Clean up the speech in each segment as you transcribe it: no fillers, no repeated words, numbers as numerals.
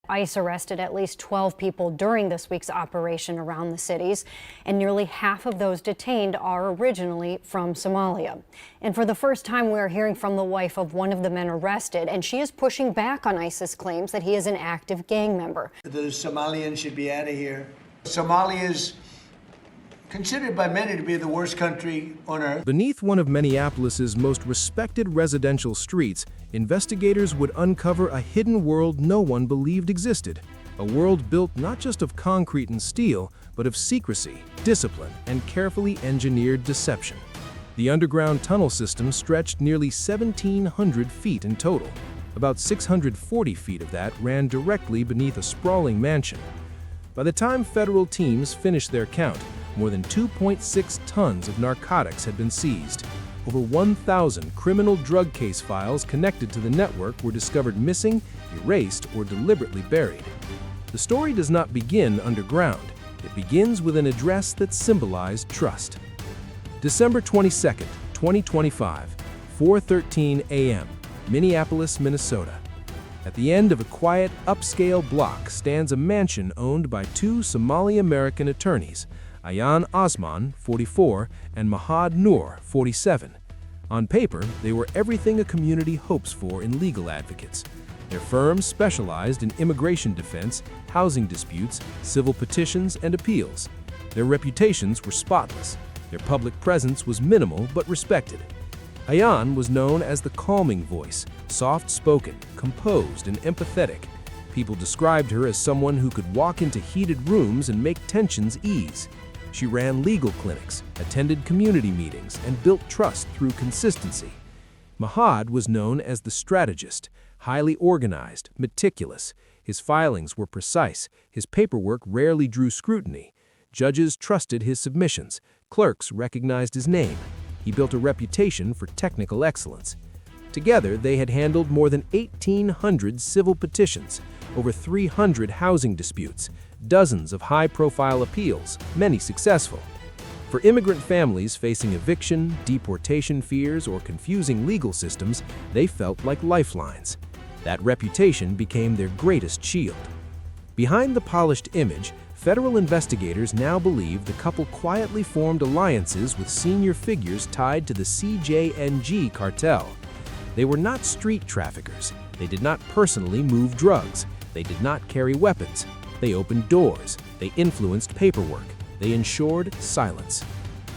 ICE arrested at least 12 people during this week's operation around the cities, and nearly half of those detained are originally from Somalia. And for the first time, we're hearing from the wife of one of the men arrested, and she is pushing back on ICE's claims that he is an active gang member. The Somalians should be out of here. Somalia is considered by many to be the worst country on earth. Beneath one of Minneapolis's most respected residential streets, investigators would uncover a hidden world no one believed existed. A world built not just of concrete and steel, but of secrecy, discipline, and carefully engineered deception. The underground tunnel system stretched nearly 1,700 feet in total. About 640 feet of that ran directly beneath a sprawling mansion. By the time federal teams finished their count, more than 2.6 tons of narcotics had been seized. Over 1,000 criminal drug case files connected to the network were discovered missing, erased, or deliberately buried. The story does not begin underground. It begins with an address that symbolized trust. December 22, 2025, 4:13 a.m., Minneapolis, Minnesota. At the end of a quiet, upscale block stands a mansion owned by two Somali-American attorneys, Ayan Osman, 44, and Mahad Noor, 47. On paper, they were everything a community hopes for in legal advocates. Their firms specialized in immigration defense, housing disputes, civil petitions, and appeals. Their reputations were spotless. Their public presence was minimal but respected. Ayan was known as the calming voice, soft-spoken, composed, and empathetic. People described her as someone who could walk into heated rooms and make tensions ease. She ran legal clinics, attended community meetings, and built trust through consistency. Mahad was known as the strategist, highly organized, meticulous. His filings were precise, his paperwork rarely drew scrutiny. Judges trusted his submissions, clerks recognized his name. He built a reputation for technical excellence. Together, they had handled more than 1,800 civil petitions, over 300 housing disputes, dozens of high-profile appeals, many successful. For immigrant families facing eviction, deportation fears, or confusing legal systems, they felt like lifelines. That reputation became their greatest shield. Behind the polished image, federal investigators now believe the couple quietly formed alliances with senior figures tied to the CJNG cartel. They were not street traffickers. They did not personally move drugs. They did not carry weapons. They opened doors. They influenced paperwork. They ensured silence.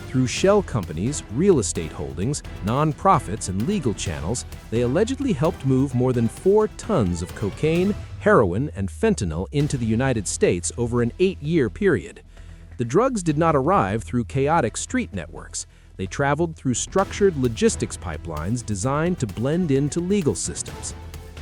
Through shell companies, real estate holdings, nonprofits, and legal channels, they allegedly helped move more than 4 tons of cocaine, heroin, and fentanyl into the United States over an 8-year period. The drugs did not arrive through chaotic street networks. They traveled through structured logistics pipelines designed to blend into legal systems.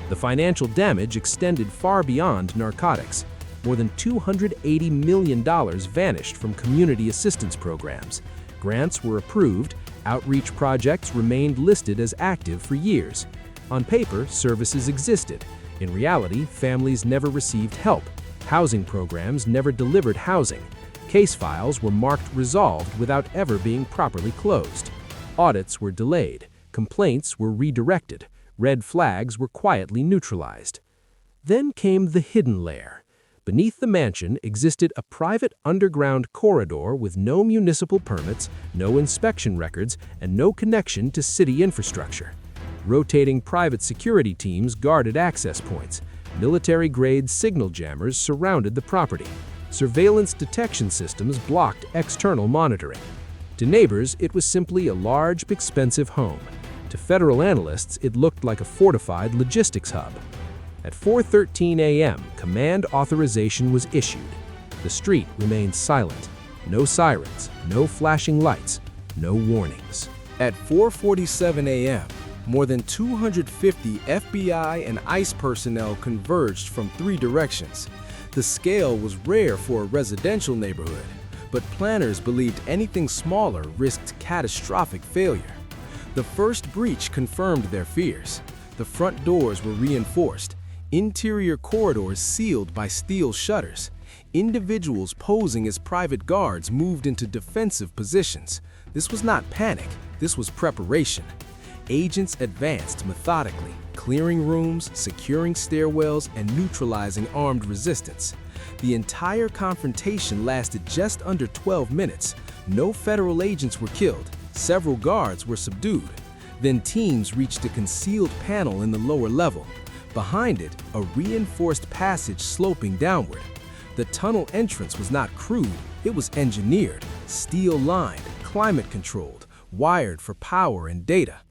The financial damage extended far beyond narcotics. More than $280 million vanished from community assistance programs. Grants were approved, outreach projects remained listed as active for years. On paper, services existed. In reality, families never received help. Housing programs never delivered housing. Case files were marked resolved without ever being properly closed. Audits were delayed. Complaints were redirected. Red flags were quietly neutralized. Then came the hidden layer. Beneath the mansion existed a private underground corridor with no municipal permits, no inspection records, and no connection to city infrastructure. Rotating private security teams guarded access points. Military-grade signal jammers surrounded the property. Surveillance detection systems blocked external monitoring. To neighbors, it was simply a large, expensive home. To federal analysts, it looked like a fortified logistics hub. At 4:13 a.m., command authorization was issued. The street remained silent. No sirens, no flashing lights, no warnings. At 4:47 a.m., more than 250 FBI and ICE personnel converged from 3 directions. The scale was rare for a residential neighborhood, but planners believed anything smaller risked catastrophic failure. The first breach confirmed their fears. The front doors were reinforced, interior corridors sealed by steel shutters. Individuals posing as private guards moved into defensive positions. This was not panic, this was preparation. Agents advanced methodically, clearing rooms, securing stairwells, and neutralizing armed resistance. The entire confrontation lasted just under 12 minutes. No federal agents were killed. Several guards were subdued. Then teams reached a concealed panel in the lower level. Behind it, a reinforced passage sloping downward. The tunnel entrance was not crude, it was engineered, steel-lined, climate-controlled, wired for power and data.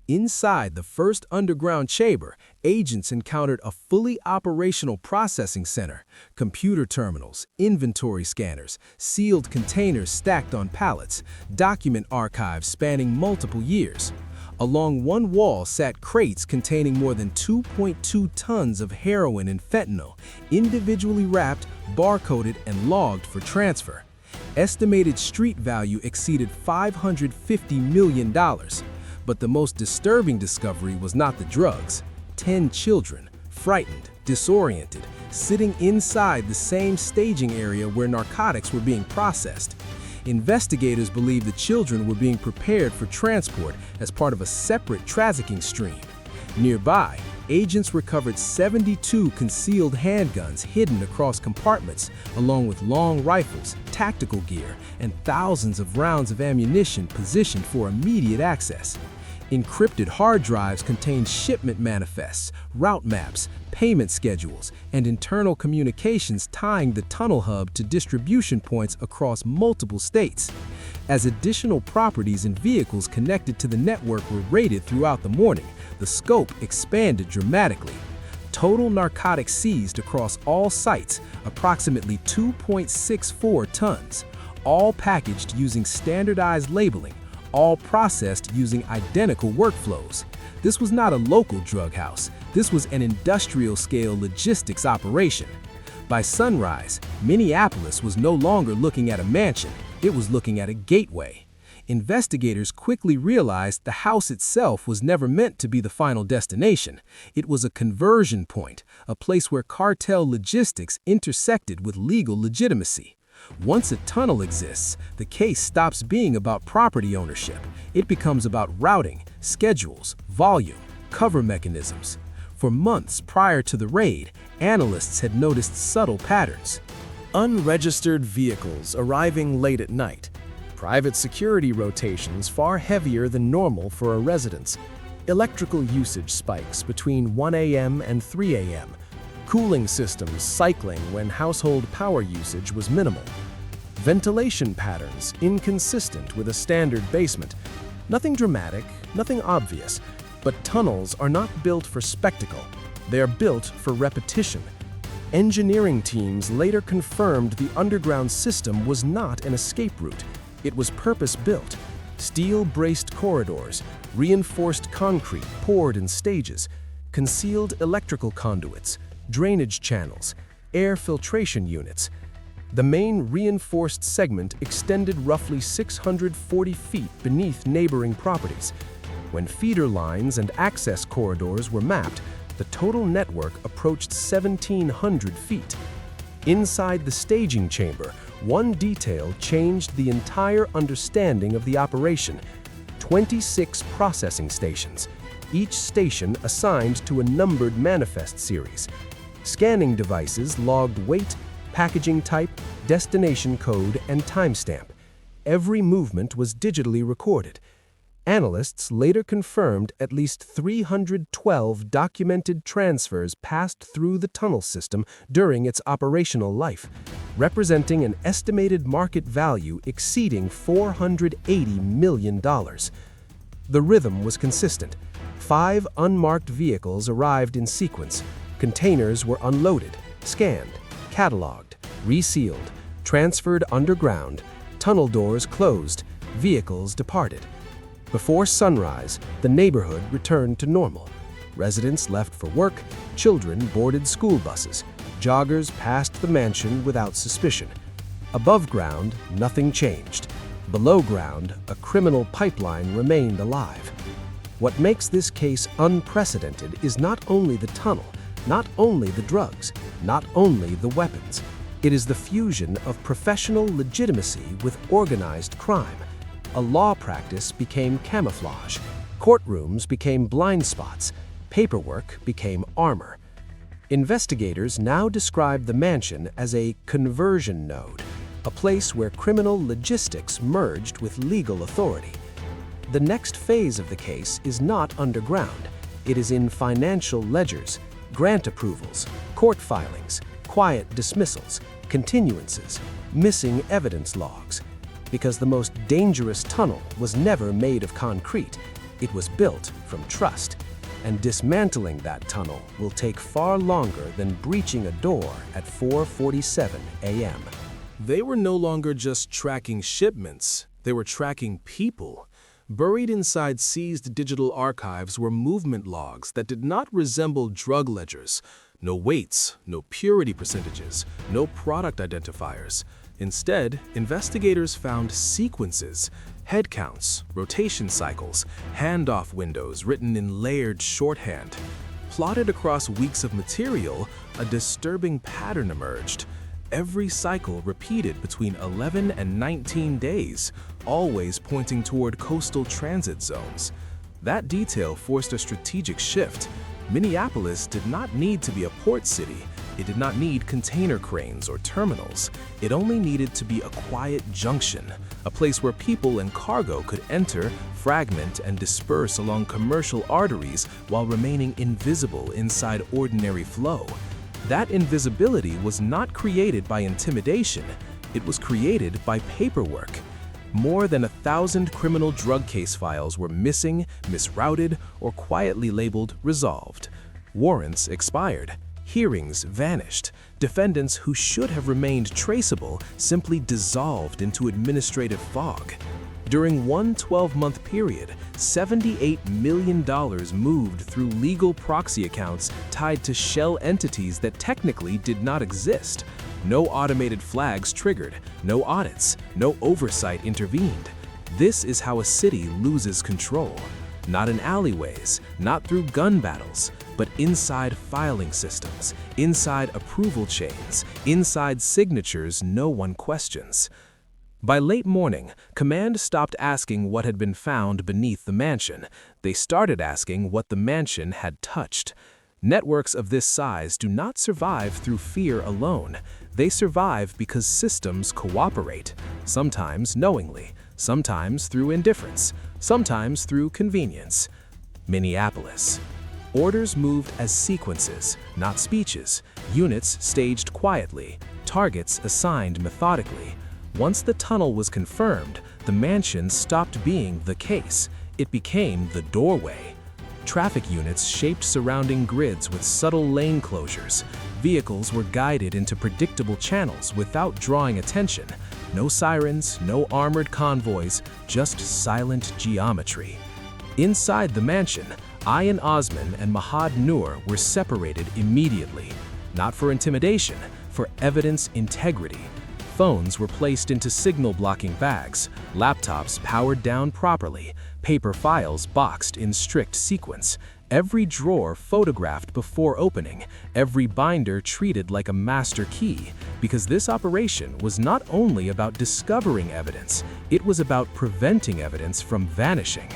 Inside the first underground chamber, agents encountered a fully operational processing center, computer terminals, inventory scanners, sealed containers stacked on pallets, document archives spanning multiple years. Along one wall sat crates containing more than 2.2 tons of heroin and fentanyl, individually wrapped, barcoded, and logged for transfer. Estimated street value exceeded $550 million. But the most disturbing discovery was not the drugs. 10 children, frightened, disoriented, sitting inside the same staging area where narcotics were being processed. Investigators believe the children were being prepared for transport as part of a separate trafficking stream. Nearby, agents recovered 72 concealed handguns hidden across compartments, along with long rifles, tactical gear, and thousands of rounds of ammunition positioned for immediate access. Encrypted hard drives contained shipment manifests, route maps, payment schedules, and internal communications tying the tunnel hub to distribution points across multiple states. As additional properties and vehicles connected to the network were raided throughout the morning, the scope expanded dramatically. Total narcotics seized across all sites, approximately 2.64 tons, all packaged using standardized labeling, all processed using identical workflows. This was not a local drug house. This was an industrial-scale logistics operation. By sunrise, Minneapolis was no longer looking at a mansion. It was looking at a gateway. Investigators quickly realized the house itself was never meant to be the final destination. It was a conversion point, a place where cartel logistics intersected with legal legitimacy. Once a tunnel exists, the case stops being about property ownership. It becomes about routing, schedules, volume, cover mechanisms. For months prior to the raid, analysts had noticed subtle patterns. Unregistered vehicles arriving late at night. Private security rotations far heavier than normal for a residence. Electrical usage spikes between 1 a.m. and 3 a.m. Cooling systems cycling when household power usage was minimal. Ventilation patterns inconsistent with a standard basement. Nothing dramatic, nothing obvious, but tunnels are not built for spectacle. They are built for repetition. Engineering teams later confirmed the underground system was not an escape route. It was purpose-built. Steel-braced corridors, reinforced concrete poured in stages, concealed electrical conduits, drainage channels, air filtration units. The main reinforced segment extended roughly 640 feet beneath neighboring properties. When feeder lines and access corridors were mapped, the total network approached 1,700 feet. Inside the staging chamber, one detail changed the entire understanding of the operation. 26 processing stations, each station assigned to a numbered manifest series. Scanning devices logged weight, packaging type, destination code, and timestamp. Every movement was digitally recorded. Analysts later confirmed at least 312 documented transfers passed through the tunnel system during its operational life, representing an estimated market value exceeding $480 million. The rhythm was consistent. 5 unmarked vehicles arrived in sequence. Containers were unloaded, scanned, cataloged, resealed, transferred underground, tunnel doors closed, vehicles departed. Before sunrise, the neighborhood returned to normal. Residents left for work, children boarded school buses, joggers passed the mansion without suspicion. Above ground, nothing changed. Below ground, a criminal pipeline remained alive. What makes this case unprecedented is not only the tunnel, not only the drugs, not only the weapons. It is the fusion of professional legitimacy with organized crime. A law practice became camouflage. Courtrooms became blind spots. Paperwork became armor. Investigators now describe the mansion as a conversion node, a place where criminal logistics merged with legal authority. The next phase of the case is not underground. It is in financial ledgers, grant approvals, court filings, quiet dismissals, continuances, missing evidence logs. Because the most dangerous tunnel was never made of concrete, it was built from trust. And dismantling that tunnel will take far longer than breaching a door at 4:47 a.m. They were no longer just tracking shipments, they were tracking people. Buried inside seized digital archives were movement logs that did not resemble drug ledgers. No weights, no purity percentages, no product identifiers. Instead, investigators found sequences, head counts, rotation cycles, handoff windows written in layered shorthand. Plotted across weeks of material, a disturbing pattern emerged. Every cycle repeated between 11 and 19 days, always pointing toward coastal transit zones. That detail forced a strategic shift. Minneapolis did not need to be a port city. It did not need container cranes or terminals. It only needed to be a quiet junction, a place where people and cargo could enter, fragment, and disperse along commercial arteries while remaining invisible inside ordinary flow. That invisibility was not created by intimidation. It was created by paperwork. More than 1,000 criminal drug case files were missing, misrouted, or quietly labeled resolved. Warrants expired. Hearings vanished. Defendants who should have remained traceable simply dissolved into administrative fog. During one 12-month period, $78 million moved through legal proxy accounts tied to shell entities that technically did not exist. No automated flags triggered, no audits, no oversight intervened. This is how a city loses control. Not in alleyways, not through gun battles, but inside filing systems, inside approval chains, inside signatures no one questions. By late morning, command stopped asking what had been found beneath the mansion. They started asking what the mansion had touched. Networks of this size do not survive through fear alone. They survive because systems cooperate, sometimes knowingly, sometimes through indifference, sometimes through convenience. Minneapolis. Orders moved as sequences, not speeches, units staged quietly, targets assigned methodically. Once the tunnel was confirmed, the mansion stopped being the case. It became the doorway. Traffic units shaped surrounding grids with subtle lane closures. Vehicles were guided into predictable channels without drawing attention. No sirens, no armored convoys, just silent geometry. Inside the mansion, Ayan Osman and Mahad Noor were separated immediately. Not for intimidation, for evidence integrity. Phones were placed into signal-blocking bags, laptops powered down properly, paper files boxed in strict sequence, every drawer photographed before opening, every binder treated like a master key, because this operation was not only about discovering evidence, it was about preventing evidence from vanishing.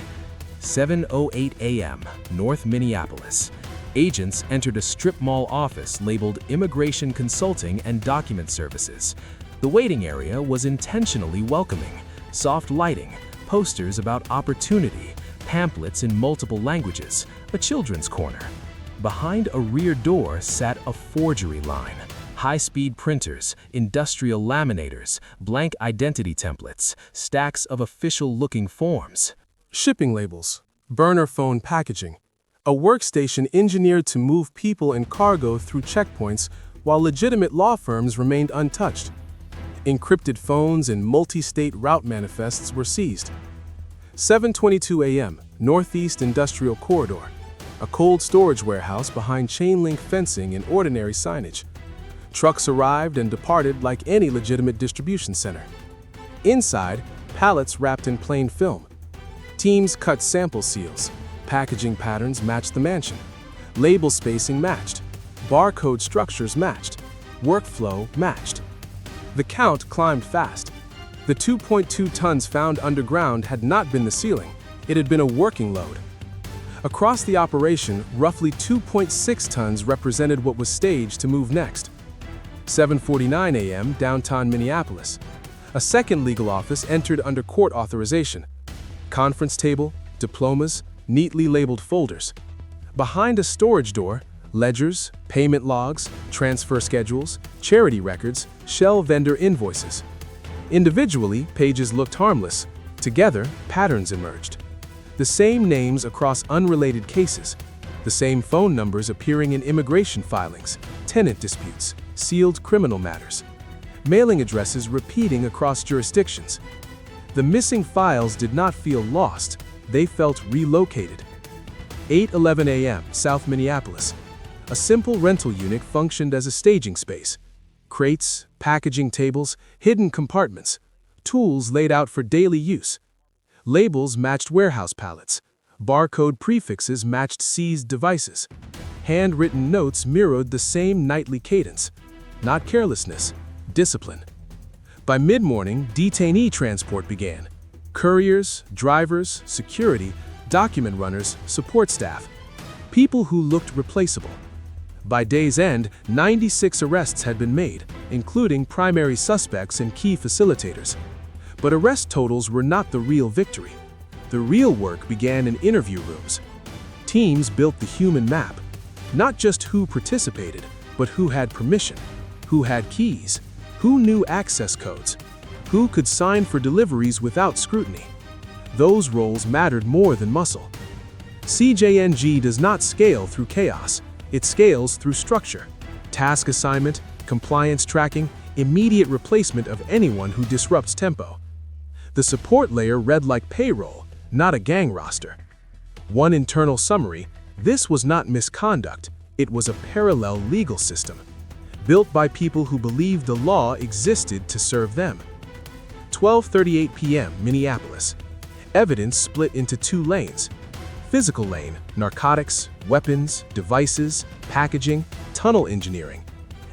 7:08 a.m., North Minneapolis. Agents entered a strip mall office labeled Immigration Consulting and Document Services. The waiting area was intentionally welcoming. Soft lighting, posters about opportunity, pamphlets in multiple languages, a children's corner. Behind a rear door sat a forgery line. High-speed printers, industrial laminators, blank identity templates, stacks of official-looking forms. Shipping labels, burner phone packaging, a workstation engineered to move people and cargo through checkpoints while legitimate law firms remained untouched. Encrypted phones and multi-state route manifests were seized. 7:22 a.m., Northeast Industrial Corridor, a cold storage warehouse behind chain-link fencing and ordinary signage. Trucks arrived and departed like any legitimate distribution center. Inside, pallets wrapped in plain film. Teams cut sample seals. Packaging patterns matched the mansion. Label spacing matched. Barcode structures matched. Workflow matched. The count climbed fast. The 2.2 tons found underground had not been the ceiling. It had been a working load, Across the operation, roughly 2.6 tons represented what was staged to move next. 7:49 a.m., downtown Minneapolis. A second legal office entered under court authorization. Conference table, diplomas, neatly labeled folders. Behind a storage door, ledgers, payment logs, transfer schedules, charity records, shell vendor invoices. Individually, pages looked harmless. Together, patterns emerged. The same names across unrelated cases. The same phone numbers appearing in immigration filings, tenant disputes, sealed criminal matters. Mailing addresses repeating across jurisdictions. The missing files did not feel lost, they felt relocated. 8:11 a.m., South Minneapolis. A simple rental unit functioned as a staging space. Crates, packaging tables, hidden compartments, tools laid out for daily use. Labels matched warehouse pallets. Barcode prefixes matched seized devices. Handwritten notes mirrored the same nightly cadence. Not carelessness, discipline. By mid-morning, detainee transport began. Couriers, drivers, security, document runners, support staff. People who looked replaceable. By day's end, 96 arrests had been made, including primary suspects and key facilitators. But arrest totals were not the real victory. The real work began in interview rooms. Teams built the human map. Not just who participated, but who had permission, who had keys, who knew access codes, who could sign for deliveries without scrutiny. Those roles mattered more than muscle. CJNG does not scale through chaos. It scales through structure. Task assignment, compliance tracking, immediate replacement of anyone who disrupts tempo. The support layer read like payroll, not a gang roster. One internal summary: this was not misconduct, it was a parallel legal system, built by people who believed the law existed to serve them. 12:38 p.m., Minneapolis. Evidence split into two lanes. Physical lane, narcotics, weapons, devices, packaging, tunnel engineering.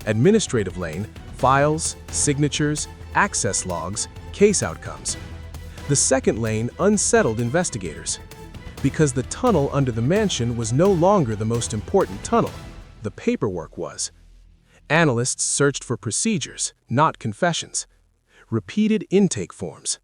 Administrative lane, files, signatures, access logs, case outcomes. The second lane unsettled investigators, because the tunnel under the mansion was no longer the most important tunnel, the paperwork was. Analysts searched for procedures, not confessions. Repeated intake forms,